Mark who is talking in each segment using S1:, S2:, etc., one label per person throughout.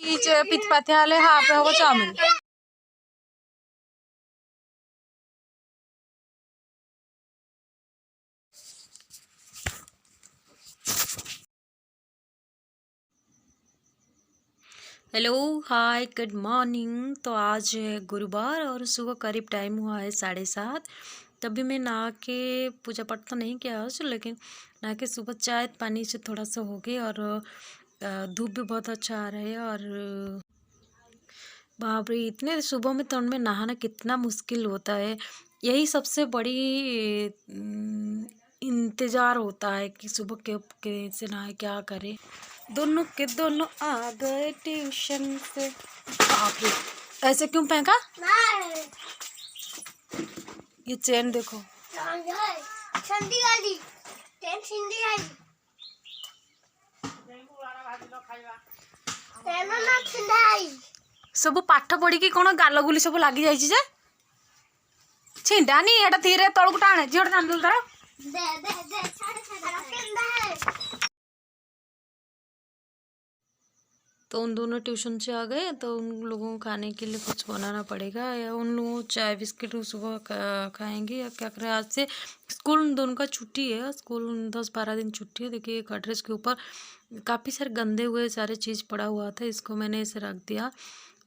S1: पितपाथ्याले हाँ पे होगा चाउमीन। हेलो, हाय, गुड मॉर्निंग। तो आज है गुरुवार और सुबह करीब टाइम हुआ है 7:30। तभी मैं नहा के पूजा पाठ तो नहीं किया आज, लेकिन नहा के सुबह चाय पानी से थोड़ा सा हो गई। और धूप भी बहुत अच्छा आ रहा है। और बाप रे, इतने सुबह में ठंड में नहाना कितना मुश्किल होता है। यही सबसे बड़ी इंतज़ार होता है कि सुबह के कैसे नहाए, क्या करें। दोनों के दोनों आ गए ट्यूशन से। बाप रे, ऐसे क्यों फेंका? ये चेन देखो। सब पाठ पढ़ी कौन गाल गुली सब लगी जाए छिंडानी एटा धीरे तलक टाणे झीट टाण दे तार। तो उन दोनों ट्यूशन से आ गए, तो उन लोगों को खाने के लिए कुछ बनाना पड़ेगा, या उन लोगों को चाय बिस्किट सुबह खाएंगे या क्या करें। आज से स्कूल उन दोनों का छुट्टी है। स्कूल 10-12 दिन छुट्टी है। देखिए, एक एड्रेस के ऊपर काफ़ी सारे गंदे हुए सारे चीज़ पड़ा हुआ था, इसको मैंने ऐसे रख दिया।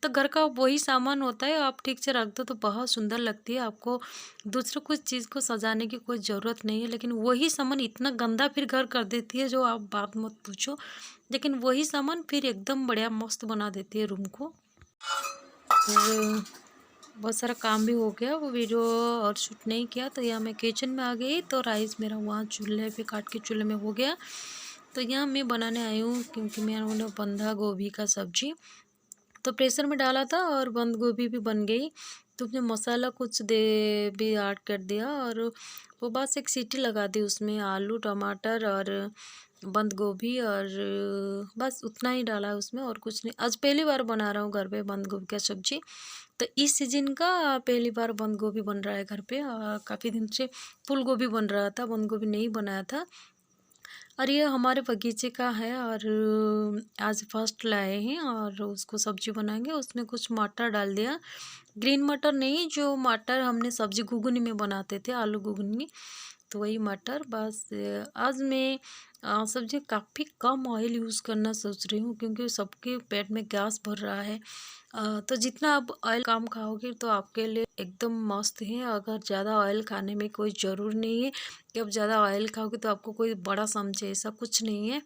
S1: तो घर का वही सामान होता है, आप ठीक से रख दो तो बहुत सुंदर लगती है। आपको दूसरे कुछ चीज़ को सजाने की कोई ज़रूरत नहीं है, लेकिन वही सामान इतना गंदा फिर घर कर देती है, जो आप बात मत पूछो। लेकिन वही सामान फिर एकदम बढ़िया मस्त बना देती है रूम को। फिर बहुत सारा काम भी हो गया, वो वीडियो और शूट नहीं किया। तो यहाँ मैं किचन में आ गई, तो राइस मेरा वहाँ चूल्हे पे काट के चूल्हे में हो गया। तो यहाँ मैं बनाने आई हूँ, क्योंकि मैंने बंधा गोभी का सब्जी तो प्रेशर में डाला था, और बंद गोभी भी बन गई। तो उसमें मसाला कुछ दे भी ऐड कर दिया, और वो बस एक सीटी लगा दी उसमें। आलू, टमाटर और बंद गोभी, और बस उतना ही डाला उसमें, और कुछ नहीं। आज पहली बार बना रहा हूँ घर पे बंद गोभी का सब्जी। तो इस सीजन का पहली बार बंद गोभी बन रहा है घर पे। काफ़ी दिन से फूल गोभी बन रहा था, बंद गोभी नहीं बनाया था। और ये हमारे बगीचे का है, और आज फर्स्ट लाए हैं, और उसको सब्जी बनाएंगे। उसमें कुछ मटर डाल दिया, ग्रीन मटर नहीं, जो मटर हमने सब्जी घुगनी में बनाते थे, आलू घुगनी, तो वही मटर। बस आज मैं सब्जी काफ़ी कम ऑयल यूज़ करना सोच रही हूँ, क्योंकि सबके पेट में गैस भर रहा है। तो जितना आप ऑयल कम खाओगे तो आपके लिए एकदम मस्त है। अगर ज़्यादा ऑयल खाने में कोई ज़रूर नहीं है कि अब ज़्यादा ऑयल खाओगे तो आपको कोई बड़ा समझे, ऐसा कुछ नहीं है।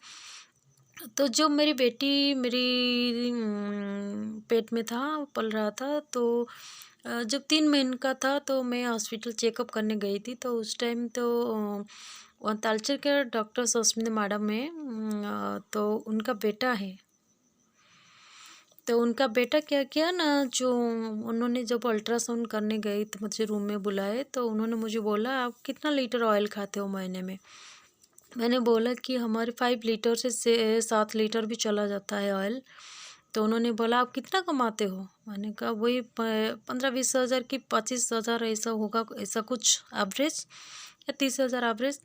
S1: तो जो मेरी बेटी मेरी पेट में था, पल रहा था, तो जब 3 महीने का था, तो मैं हॉस्पिटल चेकअप करने गई थी। तो उस टाइम तो वहाँ तालचेर के डॉक्टर सस्मिता मैडम है, तो उनका बेटा है। तो उनका बेटा क्या किया ना, जो उन्होंने जब अल्ट्रासाउंड करने गई तो मुझे रूम में बुलाए, तो उन्होंने मुझे बोला, आप कितना लीटर ऑयल खाते हो महीने में? मैंने बोला कि हमारे 5 लीटर से 7 लीटर भी चला जाता है ऑयल। तो उन्होंने बोला, आप कितना कमाते हो? मैंने कहा वही 15-20 हज़ार की 25 हज़ार ऐसा होगा, ऐसा कुछ एवरेज, या 30 हज़ार एवरेज।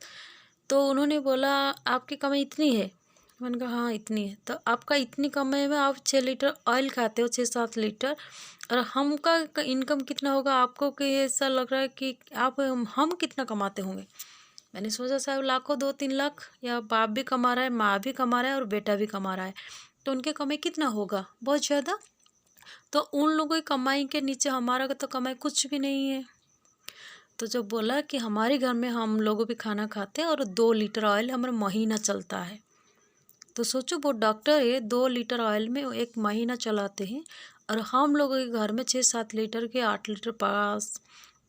S1: तो उन्होंने बोला, आपकी कमाई इतनी है? मैंने कहा हाँ इतनी है। तो आपका इतनी कमाई में आप 6 लीटर ऑयल खाते हो, 6-7 लीटर, और हमका इनकम कितना होगा आपको? कि ऐसा लग रहा है कि आप हम कितना कमाते होंगे। मैंने सोचा शायद लाखों, 2-3 लाख, या बाप भी कमा रहा है, माँ भी कमा रहा है, और बेटा भी कमा रहा है, तो उनके कमाई कितना होगा? बहुत ज़्यादा। तो उन लोगों की कमाई के नीचे हमारा तो कमाई कुछ भी नहीं है। तो जब बोला कि हमारे घर में हम लोगों भी खाना खाते हैं, और 2 लीटर ऑयल हमारा महीना चलता है। तो सोचो, वो डॉक्टर है, 2 लीटर ऑयल में 1 महीना चलाते हैं, और हम लोगों के घर में 6-7 लीटर के 8 लीटर,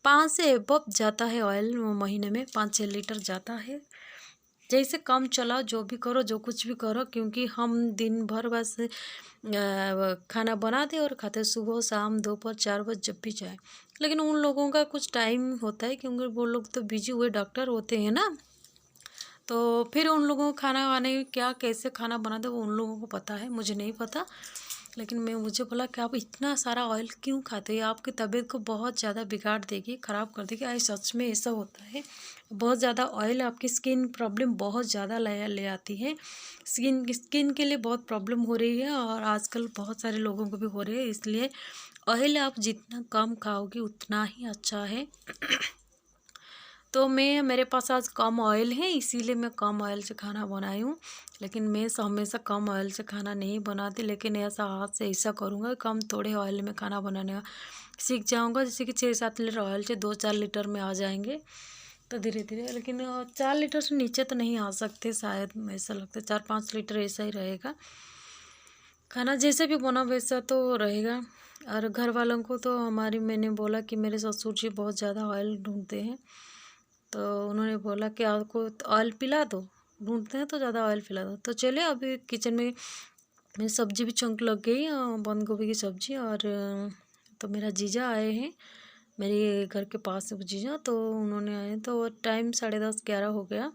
S1: 5 से एबव जाता है ऑयल महीने में, 5-6 लीटर जाता है। जैसे कम चलाओ, जो भी करो, जो कुछ भी करो, क्योंकि हम दिन भर बस खाना बनाते और खाते, सुबह शाम दोपहर 4 बजे जब भी चाहे। लेकिन उन लोगों का कुछ टाइम होता है, क्योंकि वो लोग तो बिजी हुए डॉक्टर होते हैं ना। तो फिर उन लोगों को खाना वाने क्या कैसे खाना बनाते वो उन लोगों को पता है, मुझे नहीं पता। लेकिन मैं मुझे बोला कि आप इतना सारा ऑयल क्यों खाते हो, आपकी तबीयत को बहुत ज़्यादा बिगाड़ देगी, ख़राब कर देगी। सच में ऐसा होता है, बहुत ज़्यादा ऑयल आपकी स्किन प्रॉब्लम बहुत ज़्यादा ले ले आती है। स्किन के लिए बहुत प्रॉब्लम हो रही है और आजकल बहुत सारे लोगों को भी हो रही है, इसलिए ऑयल आप जितना कम खाओगे उतना ही अच्छा है। तो मेरे पास आज कम ऑयल है, इसीलिए मैं कम ऑयल से खाना बनाई हूँ। लेकिन मैं हमेशा कम ऑयल से खाना नहीं बनाती, लेकिन ऐसा आज से ऐसा करूँगा, कम थोड़े ऑयल में खाना बनाने का सीख जाऊँगा। जैसे कि 6-7 लीटर ऑयल से 2-4 लीटर में आ जाएंगे, तो धीरे धीरे। लेकिन 4 लीटर से नीचे तो नहीं आ सकते शायद, ऐसा लगता है 4-5 लीटर ऐसा ही रहेगा। खाना जैसे भी बना वैसा तो रहेगा। और घर वालों को तो मैंने बोला कि मेरे ससुर जी बहुत ज़्यादा ऑयल ढूंढते हैं, तो उन्होंने बोला कि आपको ऑयल पिला दो, ढूंढते हैं तो ज़्यादा ऑयल पिला दो। तो चले अभी किचन में मेरी सब्जी भी चौंक लग गई, बंद गोभी की सब्जी। और तो मेरा जीजा आए हैं, मेरे घर के पास से वो जीजा, तो उन्होंने आए तो टाइम 10:30-11 हो गया।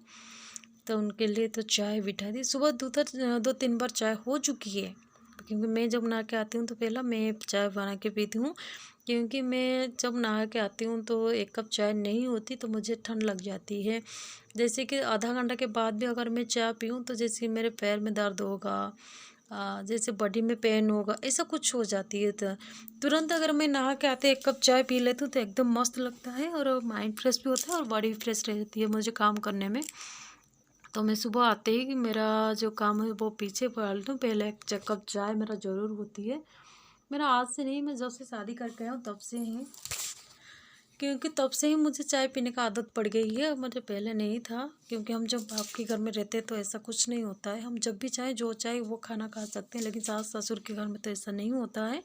S1: तो उनके लिए तो चाय बिठा दी। सुबह 2-3 बार चाय हो चुकी है, क्योंकि मैं जब नहा के आती हूँ तो पहला मैं चाय बना के पीती हूँ, क्योंकि मैं जब नहा के आती हूँ तो 1 कप चाय नहीं होती तो मुझे ठंड लग जाती है। जैसे कि आधा घंटा के बाद भी अगर मैं चाय पीऊँ तो जैसे मेरे पैर में दर्द होगा, जैसे बॉडी में पेन होगा, ऐसा कुछ हो जाती है। तो तुरंत अगर मैं नहा के आते 1 कप चाय पी लेती हूँ तो एकदम मस्त लगता है, और माइंड फ्रेश भी होता है और बॉडी भी फ्रेश रहती है मुझे काम करने में। तो मैं सुबह आते ही मेरा जो काम है वो पीछे पड़ा लेती हूँ, पहले 1 कप चाय मेरा ज़रूर होती है। मेरा आज से नहीं, मैं जब से शादी करके आया हूँ तब से है, क्योंकि तब से ही मुझे चाय पीने का आदत पड़ गई है। मुझे पहले नहीं था, क्योंकि हम जब आपके घर में रहते हैं तो ऐसा कुछ नहीं होता है, हम जब भी चाहे जो चाहे वो खाना खा सकते हैं। लेकिन सास ससुर के घर में तो ऐसा नहीं होता है,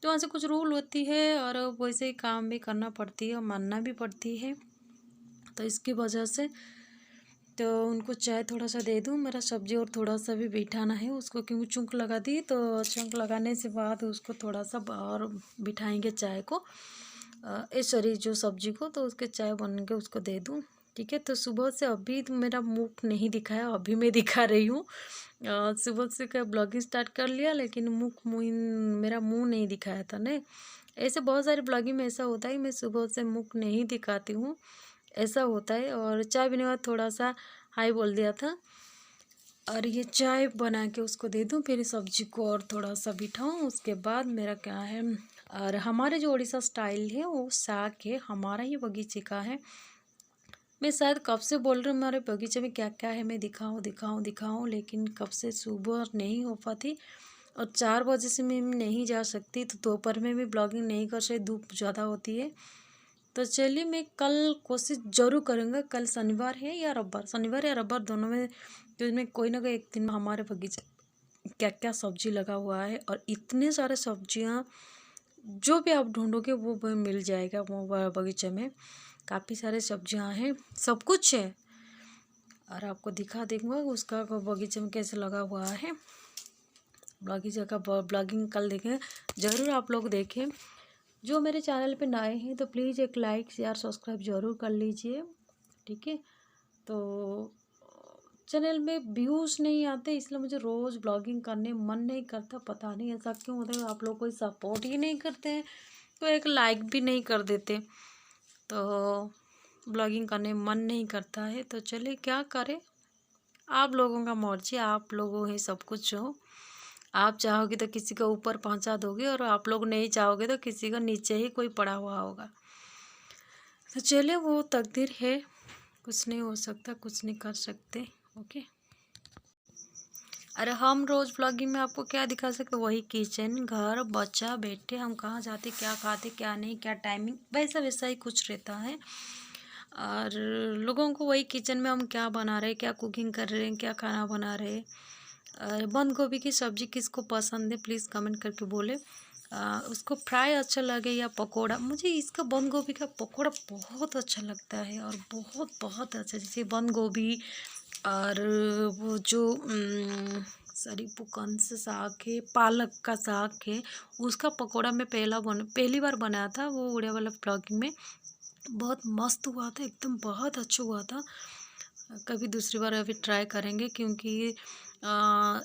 S1: तो वहाँ से कुछ रूल होती है और वैसे ही काम भी करना पड़ती है और मानना भी पड़ती है। तो इसकी वजह से तो उनको चाय थोड़ा सा दे दूँ, मेरा सब्जी और थोड़ा सा भी बिठाना है उसको, क्योंकि चुंक लगा दी। तो चुंक लगाने से बाद उसको थोड़ा सा और बिठाएंगे चाय को, सॉरी जो सब्जी को, तो उसके चाय बन के उसको दे दूँ। ठीक है, तो सुबह से अभी तो मेरा मुख नहीं दिखाया, अभी मैं दिखा रही हूँ। सुबह से क्या ब्लॉगिंग स्टार्ट कर लिया, लेकिन मेरा मुँह नहीं दिखाया था नहीं। ऐसे बहुत सारे ब्लॉगिंग में ऐसा होता है, मैं सुबह से मुख नहीं दिखाती हूँ, ऐसा होता है। और चाय पीने के बाद थोड़ा सा हाई बोल दिया था, और ये चाय बना के उसको दे दूँ, फिर सब्जी को और थोड़ा सा बिठाऊँ, उसके बाद मेरा क्या है। और हमारे जो उड़ीसा स्टाइल है वो साग है, हमारा ही बगीचे का है। मैं शायद कब से बोल रही हूँ हमारे बगीचे में क्या क्या है, मैं दिखाऊँ दिखाऊँ दिखाऊँ, लेकिन कब से सुबह नहीं हो पाती, और 4 बजे से मैं नहीं जा सकती, तो दोपहर में भी ब्लॉगिंग नहीं कर सकती, धूप ज़्यादा होती है। तो चलिए मैं कल कोशिश ज़रूर करूँगा, कल शनिवार है या रविवार दोनों में, तो इसमें कोई ना कोई एक दिन में हमारे बगीचे क्या क्या सब्जी लगा हुआ है। और इतने सारे सब्जियां जो भी आप ढूंढोगे वो मिल जाएगा वो बगीचे में, काफ़ी सारे सब्जियां हैं, सब कुछ है। और आपको दिखा दूँगा उसका बगीचे में कैसे लगा हुआ है। बगीचे का ब्लॉगिंग कल देखें, ज़रूर आप लोग देखें। जो मेरे चैनल पे नए हैं तो प्लीज़ एक लाइक शेयर सब्सक्राइब ज़रूर कर लीजिए, ठीक है। तो चैनल में व्यूज़ नहीं आते, इसलिए मुझे रोज़ ब्लॉगिंग करने मन नहीं करता, पता नहीं ऐसा क्यों होता है। आप लोग कोई सपोर्ट ही नहीं करते हैं, तो एक लाइक भी नहीं कर देते, तो ब्लॉगिंग करने मन नहीं करता है। तो चलिए क्या करें, आप लोगों का मर्जी, आप लोगों ही सब कुछ हो। आप चाहोगे तो किसी को ऊपर पहुंचा दोगे, और आप लोग नहीं चाहोगे तो किसी का नीचे ही कोई पड़ा हुआ होगा। तो चलिए वो तकदीर है, कुछ नहीं हो सकता, कुछ नहीं कर सकते। ओके, अरे हम रोज़ व्लॉगिंग में आपको क्या दिखा सकते, वही किचन, घर, बच्चा, बेटे, हम कहाँ जाते, क्या खाते, क्या नहीं, क्या टाइमिंग, वैसा वैसा ही कुछ रहता है। और लोगों को वही किचन में हम क्या बना रहे, क्या कुकिंग कर रहे हैं, क्या खाना बना रहे। बंद गोभी की सब्ज़ी किसको पसंद है प्लीज़ कमेंट करके बोले। उसको फ्राई अच्छा लगे या पकोड़ा, मुझे इसका बंद गोभी का पकोड़ा बहुत अच्छा लगता है, और बहुत बहुत अच्छा। जैसे बंद गोभी और वो जो सॉरी पुकन्स साग है, पालक का साग है, उसका पकोड़ा मैं पहली बार बनाया था वो उड़िया वाला ब्लॉगिंग में, बहुत मस्त हुआ था, एकदम बहुत अच्छा हुआ था। कभी दूसरी बार अभी ट्राई करेंगे, क्योंकि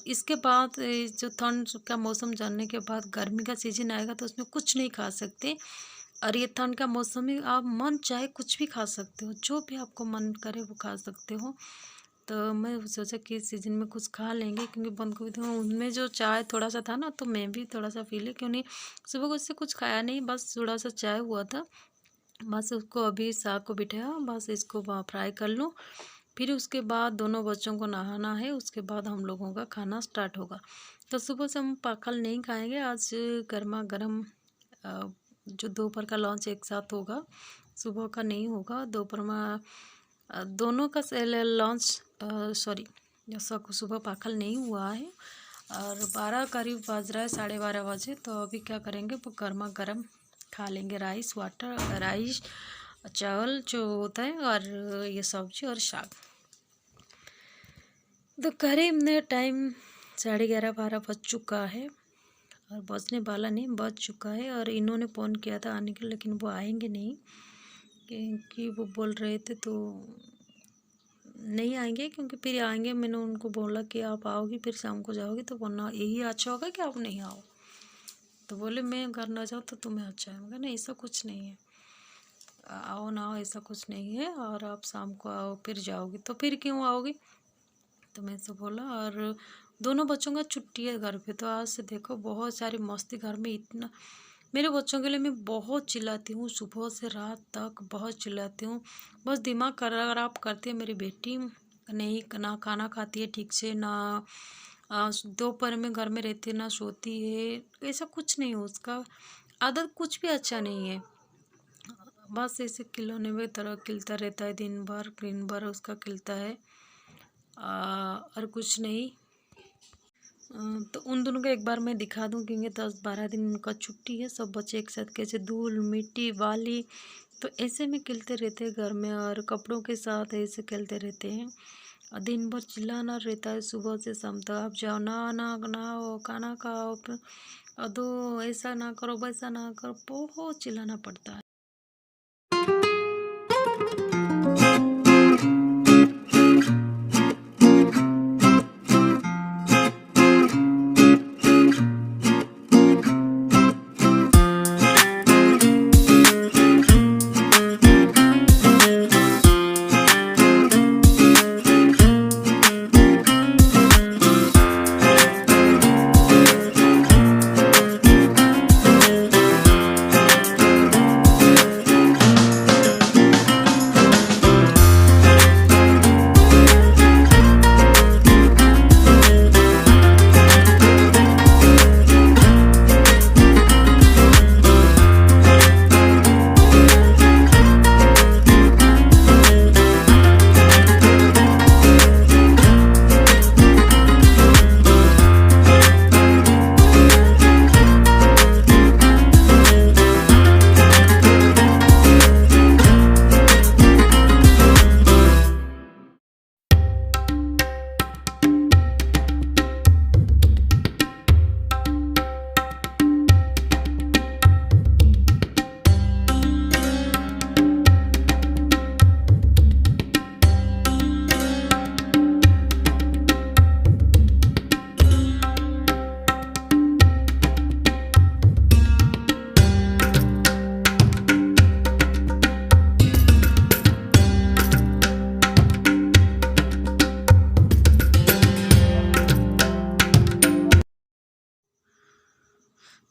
S1: इसके बाद जो ठंड का मौसम जानने के बाद गर्मी का सीजन आएगा तो उसमें कुछ नहीं खा सकते। और ये ठंड का मौसम में आप मन चाहे कुछ भी खा सकते हो, जो भी आपको मन करे वो खा सकते हो। तो मैं सोचा कि इस सीज़न में कुछ खा लेंगे, क्योंकि बंद गोभी तो उनमें जो चाय थोड़ा सा था ना, तो मैं भी थोड़ा सा पी ली। क्यों नहीं, सुबह को उससे कुछ खाया नहीं, बस थोड़ा सा चाय हुआ था। बस उसको अभी साग को बिठाया, बस इसको फ्राई कर लूँ। फिर उसके बाद दोनों बच्चों को नहाना है, उसके बाद हम लोगों का खाना स्टार्ट होगा। तो सुबह से हम कल नहीं खाएंगे, आज गर्मा गर्म जो दोपहर का लंच एक साथ होगा, सुबह का नहीं होगा। दोपहर में दोनों का लंच सॉरी सुबह पाकल नहीं हुआ है। और 12 करीब बज रहा है, 12:30 बजे। तो अभी क्या करेंगे, वो गर्मा गर्म खा लेंगे। राइस चावल जो होता है, और ये सब्जी और साग। तो करीब ने टाइम 11:30-12 बज चुका है, और बजने वाला नहीं, बज चुका है। और इन्होंने फ़ोन किया था आने के लिए, लेकिन वो आएंगे नहीं, क्योंकि वो बोल रहे थे तो नहीं आएंगे। क्योंकि फिर आएंगे, मैंने उनको बोला कि आप आओगी फिर शाम को जाओगी, तो वरना यही अच्छा होगा कि आप नहीं आओ। तो बोले मैं घर ना जाऊँ तो तुम्हें अच्छा है। मगर नहीं, ऐसा कुछ नहीं है, आओ ना आओ ऐसा कुछ नहीं है। और आप शाम को आओ फिर जाओगी, तो फिर क्यों आओगी, तो मैं से बोला। और दोनों बच्चों का छुट्टी है घर पे, तो आज से देखो बहुत सारी मस्ती घर में। इतना मेरे बच्चों के लिए मैं बहुत चिल्लाती हूँ, सुबह से रात तक बहुत चिल्लाती हूँ। बस दिमाग खराब करती है मेरी बेटी। नहीं, ना खाना खाती है ठीक से, ना दोपहर में घर में रहती है, ना सोती है। ऐसा कुछ नहीं है, उसका आदत कुछ भी अच्छा नहीं है। बस ऐसे खिलौने में तरह खिलता रहता है, दिन भर उसका खिलता है, और कुछ नहीं। तो उन दोनों को एक बार मैं दिखा दूं, क्योंकि 10-12 दिन उनका छुट्टी है। सब बच्चे एक साथ कैसे धूल मिट्टी वाली, तो ऐसे में खेलते रहते हैं घर में, और कपड़ों के साथ ऐसे खेलते रहते हैं। और दिन भर चिल्लाना रहता है सुबह से शाम तक, आप जाओ नहाओ खाना खाओ, दो ऐसा ना करो वैसा ना करो, बहुत चिल्लाना पड़ता है।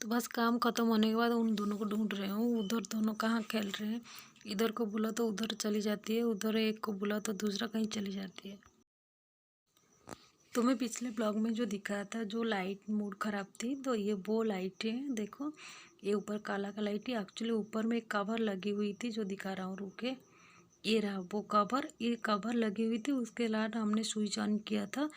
S1: तो बस काम ख़त्म होने के बाद उन दोनों को ढूंढ रहे हूँ, उधर दोनों कहाँ खेल रहे हैं। इधर को बोला तो उधर चली जाती है, उधर एक को बोला तो दूसरा कहीं चली जाती है। तो मैं पिछले ब्लॉग में जो दिखाया था, जो लाइट मूड ख़राब थी, तो ये वो लाइट है। देखो ये ऊपर काला का लाइट है, एक्चुअली ऊपर में एक कवर लगी हुई थी, जो दिखा रहा हूँ रुके। ये रहा वो कवर, ये कवर लगी हुई थी। उसके बाद हमने स्विच ऑन किया था,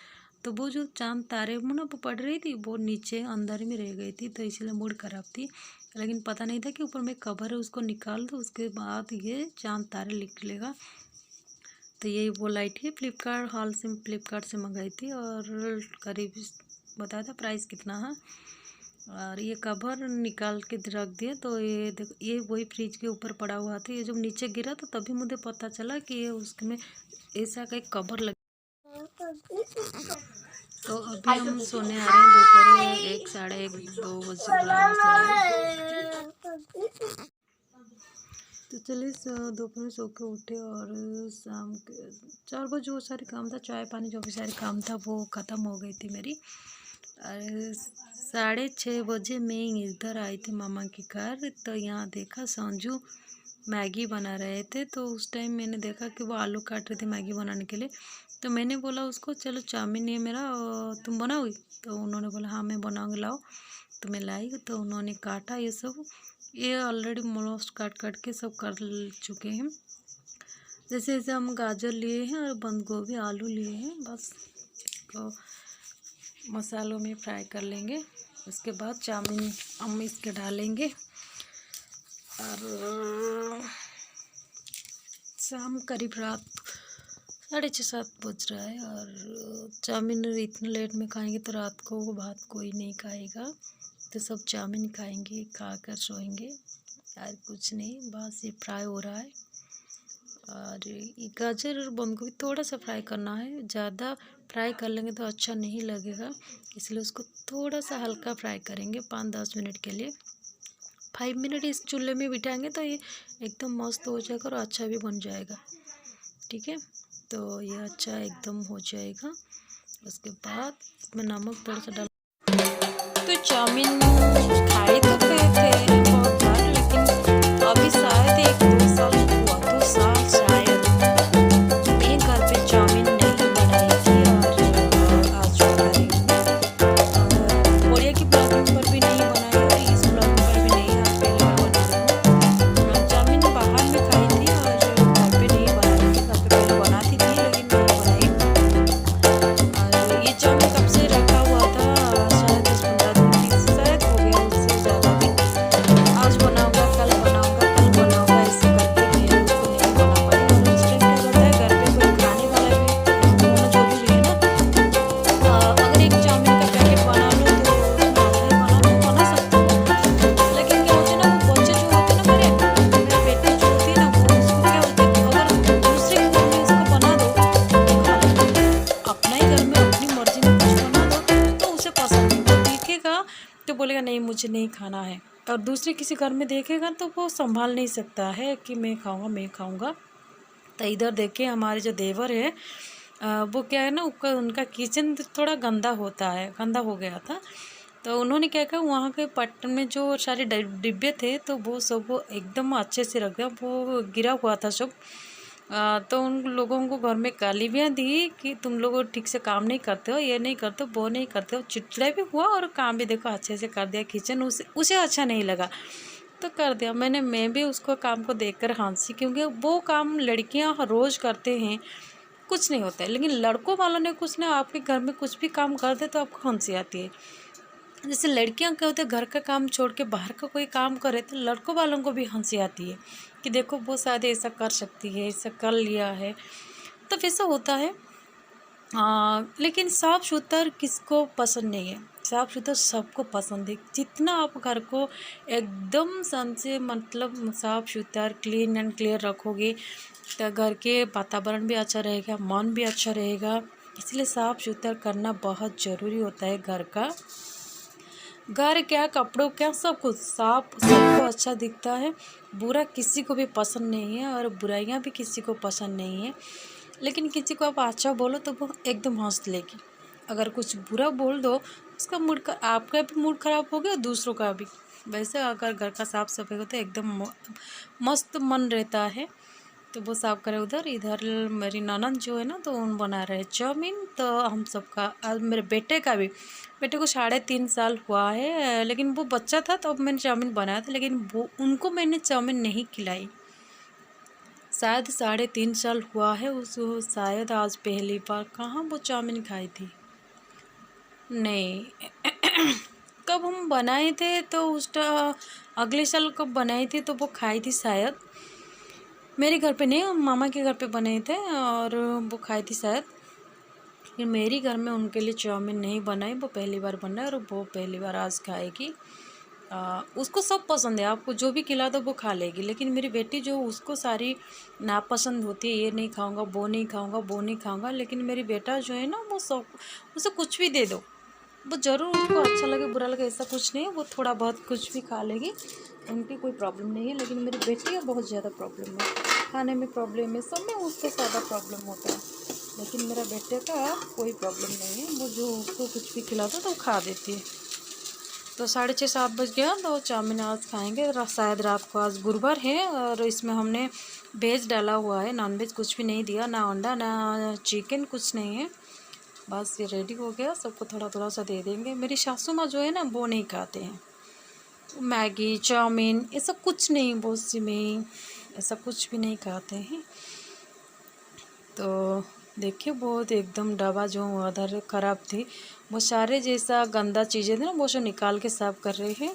S1: तो वो जो चांद तारे ना वो पड़ रही थी, वो नीचे अंदर में रह गई थी, तो इसलिए मूड ख़राब थी। लेकिन पता नहीं था कि ऊपर में कवर है, उसको निकाल दो, उसके बाद ये चांद तारे निकलेगा। तो ये वो लाइट है, फ्लिपकार्ट से मंगाई थी, और करीब बताया था प्राइस कितना है। और ये कवर निकाल के रख दिया। तो ये देखो, ये वही फ्रिज के ऊपर पड़ा हुआ था। ये जब नीचे गिरा तो तभी मुझे पता चला कि ये उसमें ऐसा का एक कवर लग। तो अभी हम सोने आ रहे हैं, दोपहर 1 साढ़े 1 2 बज रहा है। तो चलिए दोपहर में सो के उठे और शाम के 4 बजे जो सारे काम था, चाय पानी जो भी सारे काम था वो ख़त्म हो गई थी मेरी। और 6:30 बजे मैं इधर आई थी मामा के घर, तो यहाँ देखा संजू मैगी बना रहे थे। तो उस टाइम मैंने देखा कि वो आलू काट रहे थे मैगी बनाने के लिए। तो मैंने बोला उसको, चलो चाउमीन ये मेरा तुम बनाओगी? तो उन्होंने बोला हाँ मैं बनाऊँगी, लाओ। तो मैं लाई, तो उन्होंने काटा ये सब, ये ऑलरेडी मोस्ट काट काट के सब कर चुके हैं। जैसे जैसे हम गाजर लिए हैं और बंद गोभी आलू लिए हैं, बस इसको मसालों में फ्राई कर लेंगे। उसके बाद चाउमीन हम इसके डालेंगे। और शाम करीब रात 6:30-7 बज रहा है और चाउमीन इतने लेट में खाएंगे तो रात को भात कोई नहीं खाएगा, तो सब चाउमीन खाएंगे, खा कर सोएंगे। यार कुछ नहीं, बस ये फ्राई हो रहा है। और ये गाजर और बंद गोभी थोड़ा सा फ्राई करना है, ज़्यादा फ्राई कर लेंगे तो अच्छा नहीं लगेगा, इसलिए उसको थोड़ा सा हल्का फ्राई करेंगे 5-10 मिनट के लिए। 5 मिनट इस चूल्हे में बिठाएंगे तो ये एकदम मस्त हो जाएगा और अच्छा भी बन जाएगा। ठीक है, तो ये अच्छा एकदम हो जाएगा। उसके बाद इसमें नमक थोड़ा सा डाल। तो चाउमीन खाए तो थे बहुत बार, लेकिन अभी शायद 1-2 साल हुआ, 2 साल शायद मैं घर पे चाउमीन नहीं बनाई थी और आज बना रही हूँ। कोरिया की ब्लॉगिंग पर भी नहीं बनाई और इस ब्लॉगिंग पर भी नहीं, आज पहले बार बना रही हूँ। चाउमीन बाहर में खाई थी और घर पे नहीं बनाई थी, घर पे पहले बनाती थी लेकिन नहीं बनाई। और ये चाउमीन कब से रखा हुआ था, शायद 10-15 दिन की शायद हो गया, उससे ज़्यादा भी। आज बनाऊंगा, कल बनाऊंगा, कल बनाऊंगा, ऐसे करके मैं उसको नहीं बना पाई। और उस टाइम क्या होता है, घर पे कोई खाने वाला भी होना जरूरी है ना। अगर एक चाउमीन का पैकेट बना लो तो बना सकते हो, लेकिन क्या होता है ना, वो बच्चे जो होते हैं ना, मेरे बेटी जो होती है ना, वो उसको क्या होता है, अगर दूसरे के घर में इसको बना दो तो खा लेती है। अपना ही घर में अपनी मर्जी में कुछ बना दो तो उसे पसंद नहीं, वो देखेगा तो बोलेगा नहीं मुझे नहीं खाना है। और दूसरे किसी घर में देखेगा तो वो संभाल नहीं सकता है कि मैं खाऊंगा मैं खाऊंगा। तो इधर देखिए हमारे जो देवर है, वो क्या है ना, उनका किचन थोड़ा गंदा होता है, गंदा हो गया था। तो उन्होंने क्या कहा, वहाँ के पट्टन में जो सारे डिब्बे थे तो वो सब वो एकदम अच्छे से रख दिया, वो गिरा हुआ था सब। तो उन लोगों को घर में गालियाँ दी कि तुम लोग ठीक से काम नहीं करते हो, ये नहीं करते हो, वो नहीं करते हो। चिड़चिड़ा भी हुआ और काम भी देखो अच्छे से कर दिया। किचन उसे अच्छा नहीं लगा तो कर दिया। मैं भी उसको काम को देखकर हंसी, क्योंकि वो काम लड़कियां रोज़ करते हैं, कुछ नहीं होता है। लेकिन लड़कों वालों ने कुछ ना, आपके घर में कुछ भी काम कर दे तो आपको हंसी आती है। जैसे लड़कियां क्या होते हैं, घर का काम छोड़ के बाहर का कोई काम करे तो लड़कों वालों को भी हंसी आती है कि देखो वो शायद ऐसा कर सकती है, ऐसा कर लिया है, तो वैसा होता है। लेकिन साफ़ सुथरा किसको पसंद नहीं है, साफ़ सुथरा सबको पसंद है। जितना आप घर को एकदम सन से मतलब साफ़ सुथरा क्लीन एंड क्लियर रखोगे तो घर के वातावरण भी अच्छा रहेगा, मन भी अच्छा रहेगा। इसलिए साफ़ सुथरा करना बहुत ज़रूरी होता है। घर का, घर क्या, कपड़ों क्या, सब कुछ साफ सबको अच्छा दिखता है। बुरा किसी को भी पसंद नहीं है और बुराइयां भी किसी को पसंद नहीं है। लेकिन किसी को आप अच्छा बोलो तो वो एकदम हंस लेगी। अगर कुछ बुरा बोल दो, उसका आपका भी मूड खराब हो गया, दूसरों का भी। वैसे अगर घर का साफ सफाई हो तो एकदम मस्त मन रहता है। तो वो साफ करे। उधर इधर मेरी ननद जो है ना, तो उन बना रहे चाउमीन। तो हम सबका, आज मेरे बेटे को 3.5 साल हुआ है, लेकिन वो बच्चा था तो अब मैंने चाउमीन बनाया था, लेकिन वो उनको मैंने चाउमीन नहीं खिलाई। शायद 3.5 साल हुआ है उसको, शायद आज पहली बार कहाँ वो चाउमीन खाई थी। नहीं कब हम बनाए थे तो अगले साल कब बनाई थी तो वो खाई थी शायद। मेरे घर पे नहीं, मामा के घर पे बने थे और वो खाई थी शायद। फिर मेरी घर में उनके लिए चाउमीन नहीं बनाई, वो पहली बार बना है और वो पहली बार आज खाएगी। उसको सब पसंद है, आपको जो भी खिला दो वो खा लेगी। लेकिन मेरी बेटी जो, उसको सारी नापसंद होती है, ये नहीं खाऊंगा, वो नहीं खाऊंगा, वो नहीं खाऊंगा। लेकिन मेरी बेटा जो है ना, वो सब, उसे कुछ भी दे दो, वो ज़रूर, उसको अच्छा लगे बुरा लगे ऐसा कुछ नहीं है, वो थोड़ा बहुत कुछ भी खा लेगी, उनकी कोई प्रॉब्लम नहीं है। लेकिन मेरी बेटी का बहुत ज़्यादा प्रॉब्लम है, खाने में प्रॉब्लम है, सब में उससे ज़्यादा प्रॉब्लम होता है। लेकिन मेरा बेटे का कोई प्रॉब्लम नहीं है, वो जो उसको कुछ भी खिलाता तो वो खा देती है। तो 6:30-7 बज गया, तो चाउमीन आज खाएंगे, शायद रात को। आज गुरुवार है और इसमें हमने वेज डाला हुआ है, नॉन वेज कुछ भी नहीं दिया, ना अंडा ना चिकन, कुछ नहीं है। बस ये रेडी हो गया, सबको थोड़ा थोड़ा सा दे देंगे। मेरी सासू माँ जो है ना, वो नहीं खाते हैं मैगी चाउमीन, ऐसा कुछ नहीं, वो सिमेई ऐसा कुछ भी नहीं खाते हैं। तो देखिए, बहुत एकदम डब्बा जो उधर ख़राब थी, वो सारे जैसा गंदा चीज़ें थी ना, वो सब निकाल के साफ़ कर रहे हैं।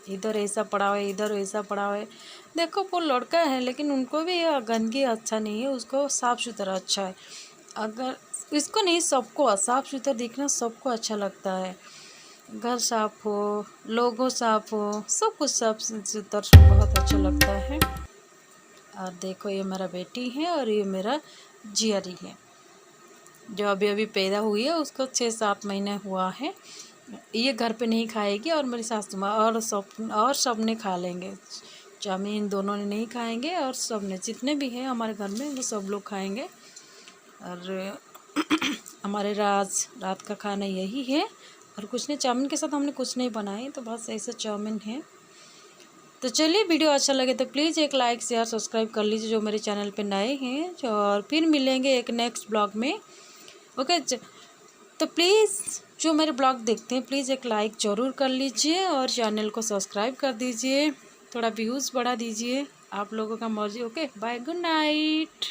S1: इधर ऐसा पड़ा हुआ है, इधर ऐसा पड़ा हुआ है। देखो, वो लड़का है, लेकिन उनको भी ये गंदगी अच्छा नहीं है, उसको साफ़ सुथरा अच्छा है। अगर इसको नहीं, सबको साफ़ सुथरा दिखना सबको अच्छा लगता है। घर साफ़ हो, लोगों साफ़ हो, सब कुछ साफ़ सुथरा बहुत अच्छा लगता है। और देखो, ये मेरा बेटी है और ये मेरा जियरी है, जो अभी अभी पैदा हुई है, उसको 6-7 महीने हुआ है। ये घर पे नहीं खाएगी, और मेरी सासू माँ और सब ने खा लेंगे। चाउमीन दोनों ने नहीं खाएंगे, और सब ने, जितने भी हैं हमारे घर में, वो सब लोग खाएंगे। और हमारे रात का खाना यही है, और कुछ नहीं। चाउमीन के साथ हमने कुछ नहीं बनाई, तो बस ऐसे चाउमीन है। तो चलिए, वीडियो अच्छा लगे तो प्लीज़ एक लाइक शेयर सब्सक्राइब कर लीजिए, जो मेरे चैनल पे नए हैं। और फिर मिलेंगे एक नेक्स्ट ब्लॉग में, ओके। तो प्लीज़ जो मेरे ब्लॉग देखते हैं, प्लीज़ एक लाइक ज़रूर कर लीजिए, और चैनल को सब्सक्राइब कर दीजिए, थोड़ा व्यूज़ बढ़ा दीजिए, आप लोगों का मर्जी। Okay, bye, good night.